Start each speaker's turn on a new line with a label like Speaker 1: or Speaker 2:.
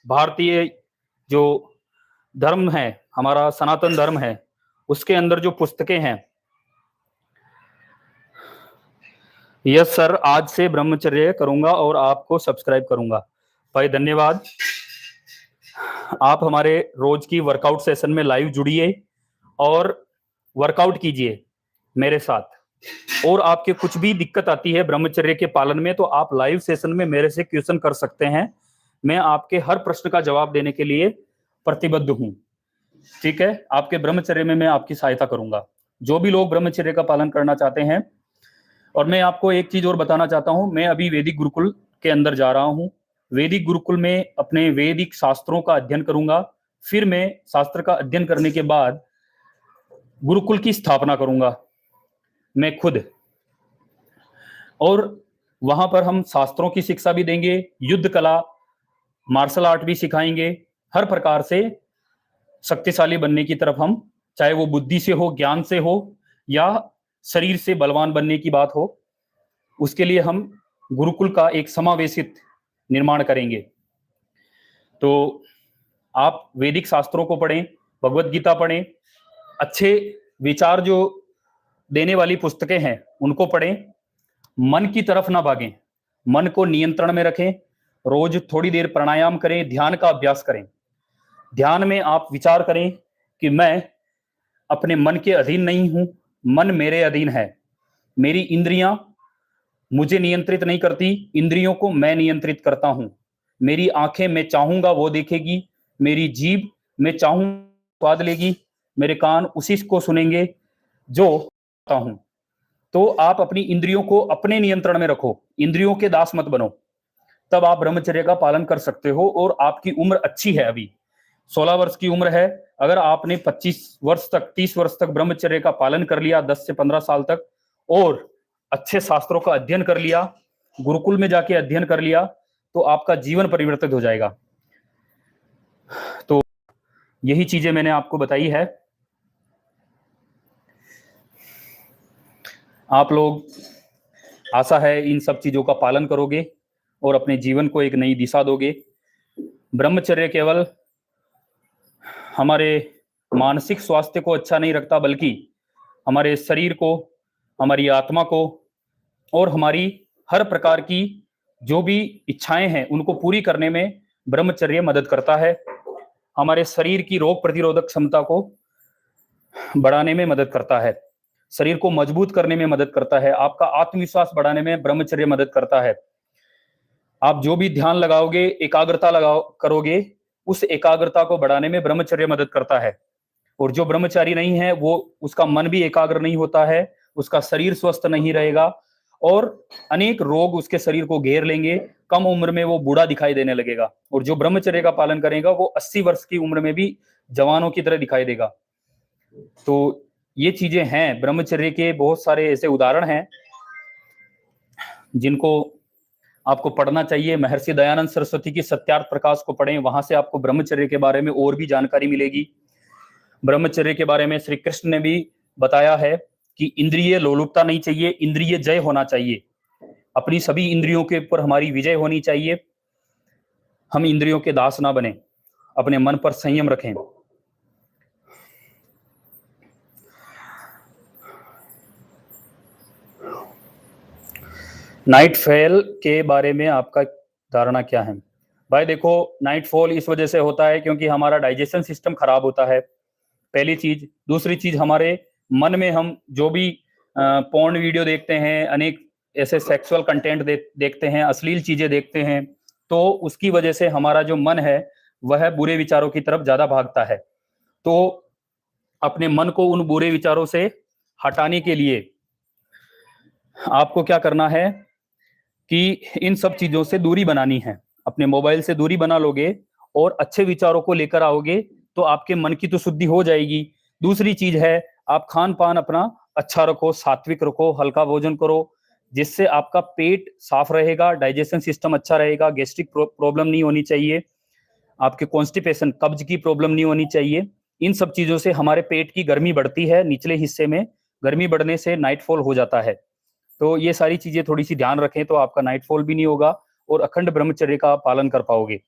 Speaker 1: भारतीय जो धर्म है, हमारा सनातन धर्म है, उसके अंदर जो पुस्तकें हैं, यस सर, आज से ब्रह्मचर्य करूंगा और आपको सब्सक्राइब करूंगा। भाई धन्यवाद। आप हमारे रोज की वर्कआउट सेशन में लाइव जुड़िए और वर्कआउट कीजिए मेरे साथ। और आपके कुछ भी दिक्कत आती है ब्रह्मचर्य के पालन में, तो आप लाइव सेशन में मेरे से क्वेश्चन कर सकते हैं। मैं आपके हर प्रश्न का जवाब देने के लिए प्रतिबद्ध हूं। ठीक है, आपके ब्रह्मचर्य में मैं आपकी सहायता करूंगा, जो भी लोग ब्रह्मचर्य का पालन करना चाहते हैं। और मैं आपको एक चीज और बताना चाहता हूं, मैं अभी वैदिक गुरुकुल के अंदर जा रहा हूं। वैदिक गुरुकुल में अपने वैदिक शास्त्रों का अध्ययन करूंगा। फिर मैं शास्त्र का अध्ययन करने के बाद गुरुकुल की स्थापना करूंगा मैं खुद। और वहां पर हम शास्त्रों की शिक्षा भी देंगे, युद्ध कला, मार्शल आर्ट भी सिखाएंगे। हर प्रकार से शक्तिशाली बनने की तरफ हम, चाहे वो बुद्धि से हो, ज्ञान से हो, या शरीर से बलवान बनने की बात हो, उसके लिए हम गुरुकुल का एक समावेशित निर्माण करेंगे। तो आप वैदिक शास्त्रों को पढ़ें, भगवत गीता पढ़ें, अच्छे विचार जो देने वाली पुस्तकें हैं उनको पढ़ें। मन की तरफ ना भागें, मन को नियंत्रण में रखें। रोज थोड़ी देर प्राणायाम करें, ध्यान का अभ्यास करें। ध्यान में आप विचार करें कि मैं अपने मन के अधीन नहीं हूं, मन मेरे अधीन है। मेरी इंद्रियां मुझे नियंत्रित नहीं करती, इंद्रियों को मैं नियंत्रित करता हूं। मेरी आंखें मैं चाहूंगा वो देखेगी, मेरी जीभ मैं चाहूं स्वाद लेगी, मेरे कान उसी को सुनेंगे जो चाहता हूं। तो आप अपनी इंद्रियों को अपने नियंत्रण में रखो, इंद्रियों के दास मत बनो, तब आप ब्रह्मचर्य का पालन कर सकते हो। और आपकी उम्र अच्छी है, अभी 16 वर्ष की उम्र है। अगर आपने 25 वर्ष तक, 30 वर्ष तक ब्रह्मचर्य का पालन कर लिया, 10 से 15 साल तक, और अच्छे शास्त्रों का अध्ययन कर लिया, गुरुकुल में जाके अध्ययन कर लिया, तो आपका जीवन परिवर्तित हो जाएगा। तो यही चीजें मैंने आपको बताई है। आप लोग, आशा है, इन सब चीजों का पालन करोगे और अपने जीवन को एक नई दिशा दोगे। ब्रह्मचर्य केवल हमारे मानसिक स्वास्थ्य को अच्छा नहीं रखता, बल्कि हमारे शरीर को, हमारी आत्मा को और हमारी हर प्रकार की जो भी इच्छाएं हैं उनको पूरी करने में ब्रह्मचर्य मदद करता है। हमारे शरीर की रोग प्रतिरोधक क्षमता को बढ़ाने में मदद करता है, शरीर को मजबूत करने में मदद करता है, आपका आत्मविश्वास बढ़ाने में ब्रह्मचर्य मदद करता है। आप जो भी ध्यान लगाओगे, एकाग्रता करोगे, उस एकाग्रता को बढ़ाने में ब्रह्मचर्य मदद करता है। और जो ब्रह्मचारी नहीं है, वो, उसका मन भी एकाग्र नहीं होता है, उसका शरीर स्वस्थ नहीं रहेगा और अनेक रोग उसके शरीर को घेर लेंगे। कम उम्र में वो बूढ़ा दिखाई देने लगेगा। और जो ब्रह्मचर्य का पालन करेगा वो 80 वर्ष की उम्र में भी जवानों की तरह दिखाई देगा। तो ये चीजें हैं, ब्रह्मचर्य के बहुत सारे ऐसे उदाहरण हैं जिनको आपको पढ़ना चाहिए। महर्षि दयानंद सरस्वती की सत्यार्थ प्रकाश को पढ़ें, वहां से आपको ब्रह्मचर्य के बारे में और भी जानकारी मिलेगी। ब्रह्मचर्य के बारे में श्री कृष्ण ने भी बताया है कि इंद्रिय लोलुपता नहीं चाहिए, इंद्रिय जय होना चाहिए। अपनी सभी इंद्रियों के ऊपर हमारी विजय होनी चाहिए। हम इंद्रियों के दास ना बने, अपने मन पर संयम रखें। नाइट फॉल के बारे में आपका धारणा क्या है? भाई देखो, नाइट फॉल इस वजह से होता है क्योंकि हमारा डाइजेशन सिस्टम खराब होता है, पहली चीज। दूसरी चीज, हमारे मन में हम जो भी पोर्न वीडियो देखते हैं, अनेक ऐसे सेक्सुअल कंटेंट देखते हैं, अश्लील चीजें देखते हैं, तो उसकी वजह से हमारा जो मन है वह बुरे विचारों की तरफ ज्यादा भागता है। तो अपने मन को उन बुरे विचारों से हटाने के लिए आपको क्या करना है कि इन सब चीजों से दूरी बनानी है। अपने मोबाइल से दूरी बना लोगे और अच्छे विचारों को लेकर आओगे तो आपके मन की तो शुद्धि हो जाएगी। दूसरी चीज है, आप खान पान अपना अच्छा रखो, सात्विक रखो, हल्का भोजन करो, जिससे आपका पेट साफ रहेगा, डाइजेशन सिस्टम अच्छा रहेगा, गैस्ट्रिक प्रॉब्लम नहीं होनी चाहिए, आपके कॉन्स्टिपेशन, कब्ज की प्रॉब्लम नहीं होनी चाहिए। इन सब चीजों से हमारे पेट की गर्मी बढ़ती है, निचले हिस्से में गर्मी बढ़ने से नाइटफॉल हो जाता है। तो ये सारी चीजें थोड़ी सी ध्यान रखें तो आपका नाइटफॉल भी नहीं होगा और अखंड ब्रह्मचर्य का पालन कर पाओगे।